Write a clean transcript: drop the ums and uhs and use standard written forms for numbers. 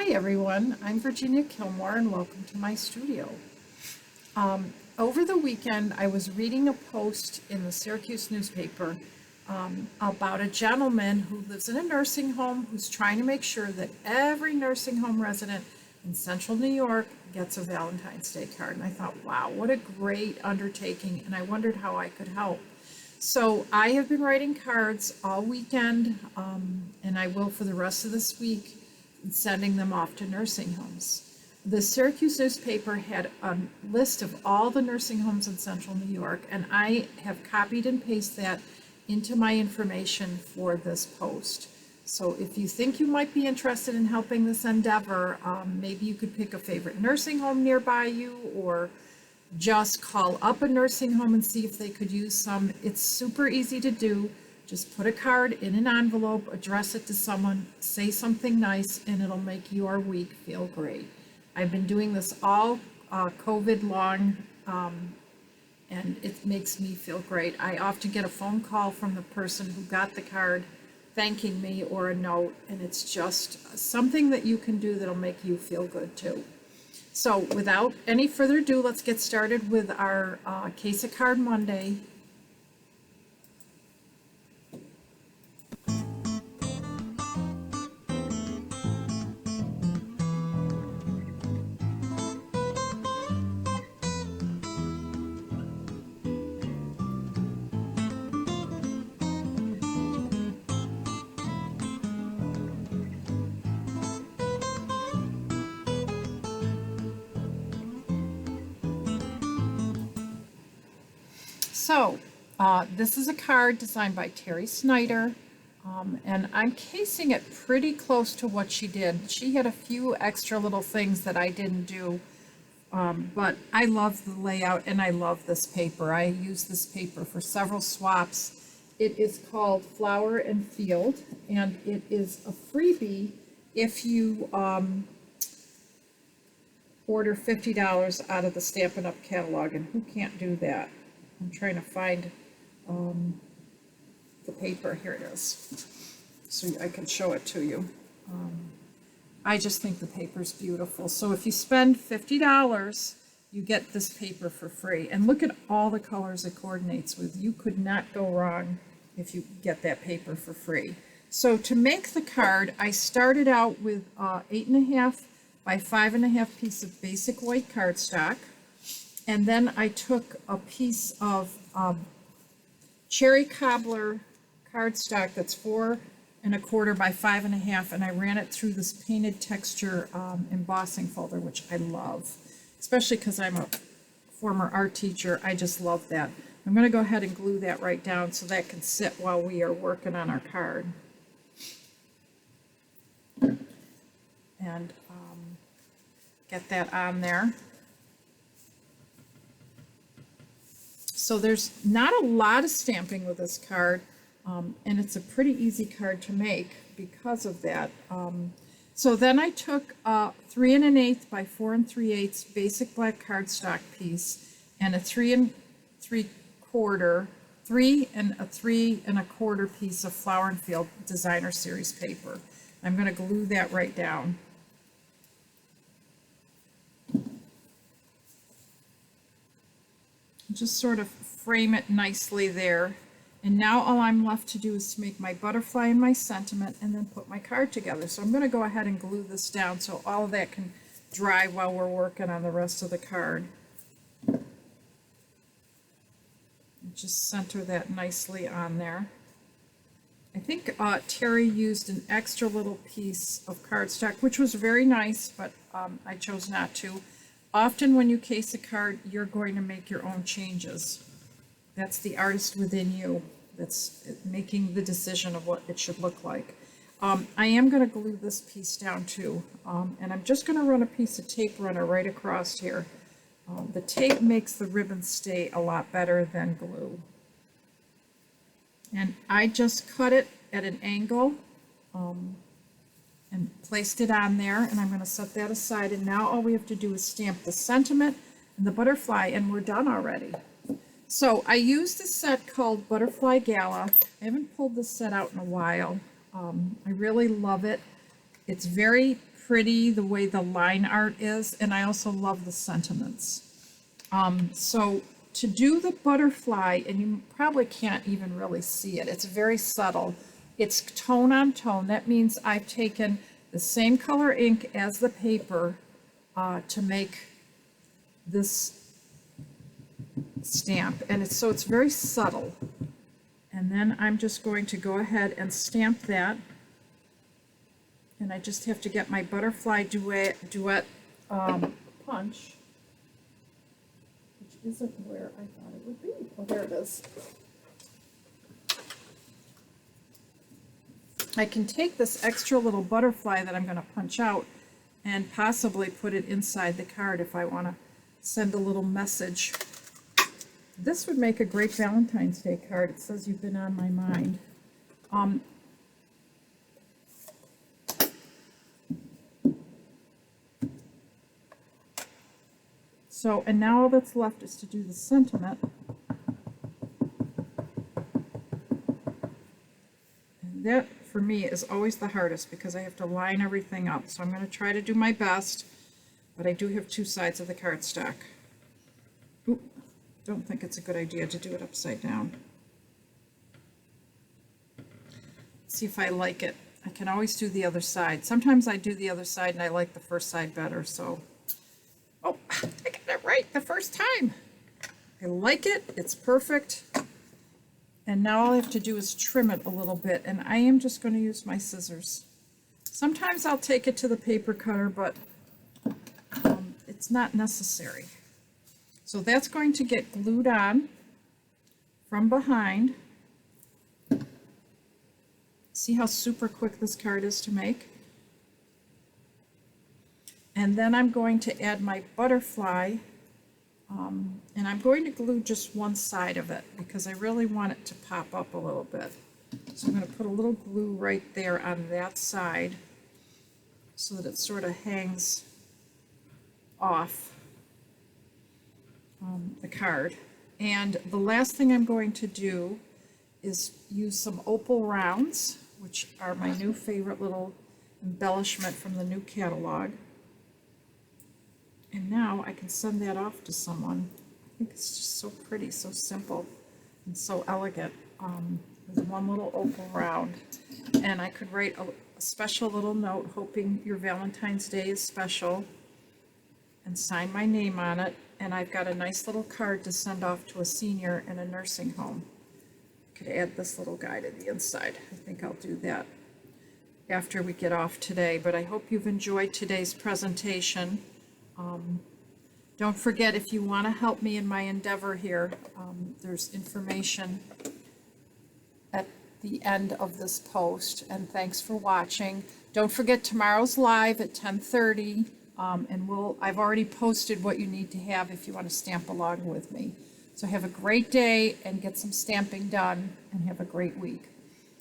Hi everyone, I'm Virginia Killmore and welcome to my studio. Over the weekend I was reading a post in the Syracuse newspaper about a gentleman who lives in a nursing home who's trying to make sure that every nursing home resident in central New York gets a Valentine's Day card. And I thought, wow, what a great undertaking, and I wondered how I could help. So I have been writing cards all weekend, and I will for the rest of this week, sending them off to nursing homes. The Syracuse newspaper had a list of all the nursing homes in central New York, and I have copied and pasted that into my information for this post. So if you think you might be interested in helping this endeavor, maybe you could pick a favorite nursing home nearby you, or just call up a nursing home and see if they could use some. It's super easy to do. Just put a card in an envelope, address it to someone, say something nice, and it'll make your week feel great. I've been doing this all COVID long, and it makes me feel great. I often get a phone call from the person who got the card thanking me, or a note, and it's just something that you can do that'll make you feel good too. So without any further ado, let's get started with our Case of Card Monday. So, this is a card designed by Terry Snyder, and I'm casing it pretty close to what she did. She had a few extra little things that I didn't do, but I love the layout and I love this paper. I use this paper for several swaps. It is called Flower and Field, and it is a freebie if you order $50 out of the Stampin' Up! Catalog, and who can't do that? I'm trying to find the paper. Here it is, so I can show it to you. I just think the paper's beautiful. So if you spend $50, you get this paper for free. And look at all the colors it coordinates with. You could not go wrong if you get that paper for free. So to make the card, I started out with 8.5 by 5.5 piece of basic white cardstock. And then I took a piece of cherry cobbler cardstock that's 4.25 by 5.5, and I ran it through this painted texture embossing folder, which I love, especially because I'm a former art teacher. I just love that. I'm going to go ahead and glue that right down so that can sit while we are working on our card. And get that on there. So there's not a lot of stamping with this card, and it's a pretty easy card to make because of that. So then I took a 3 1/8 by 4 3/8 basic black cardstock piece and a 3 3/4, 3 3/4 piece of Flower and Field Designer Series paper. I'm going to glue that right down. Just sort of frame it nicely there. And now all I'm left to do is to make my butterfly and my sentiment and then put my card together. So I'm going to go ahead and glue this down so all of that can dry while we're working on the rest of the card. Just center that nicely on there. I think Terry used an extra little piece of cardstock, which was very nice, but I chose not to. Often when you case a card, you're going to make your own changes. That's the artist within you that's making the decision of what it should look like. I am going to glue this piece down too, and I'm just going to run a piece of tape runner right across here. The tape makes the ribbon stay a lot better than glue. And I just cut it at an angle and placed it on there, and I'm going to set that aside. And now all we have to do is stamp the sentiment and the butterfly, and we're done already. So I used a set called Butterfly Gala. I haven't pulled this set out in a while. I really love it. It's very pretty the way the line art is, and I also love the sentiments. So to do the butterfly, and you probably can't even really see it, it's very subtle. It's tone on tone. That means I've taken the same color ink as the paper to make this stamp, and so it's very subtle. And then I'm just going to go ahead and stamp that, and I just have to get my butterfly duet punch, which isn't where I thought it would be. Oh, there it is. I can take this extra little butterfly that I'm going to punch out and possibly put it inside the card if I want to send a little message. This would make a great Valentine's Day card. It says you've been on my mind. So, and now all that's left is to do the sentiment. And that, for me, is always the hardest because I have to line everything up. So I'm going to try to do my best, but I do have two sides of the cardstock. Oop, don't think it's a good idea to do it upside down. Let's see if I like it. I can always do the other side. Sometimes I do the other side and I like the first side better, so. Oh, I got it right the first time. I like it. It's perfect. And now all I have to do is trim it a little bit, and I am just going to use my scissors. Sometimes I'll take it to the paper cutter, but it's not necessary. So that's going to get glued on from behind. See how super quick this card is to make? And then I'm going to add my butterfly, and I'm going to glue just one side of it because I really want it to pop up a little bit. So I'm going to put a little glue right there on that side so that it sort of hangs off the card. And the last thing I'm going to do is use some Opal rounds, which are my new favorite little embellishment from the new catalog. And now I can send that off to someone. I think it's just so pretty, so simple, and so elegant. With one little opal round. And I could write a special little note hoping your Valentine's Day is special and sign my name on it. And I've got a nice little card to send off to a senior in a nursing home. I could add this little guy to the inside. I think I'll do that after we get off today. But I hope you've enjoyed today's presentation. Don't forget, if you want to help me in my endeavor here, there's information at the end of this post. And thanks for watching. Don't forget, tomorrow's live at 10:30, and I've already posted what you need to have if you want to stamp along with me. So have a great day and get some stamping done, and have a great week.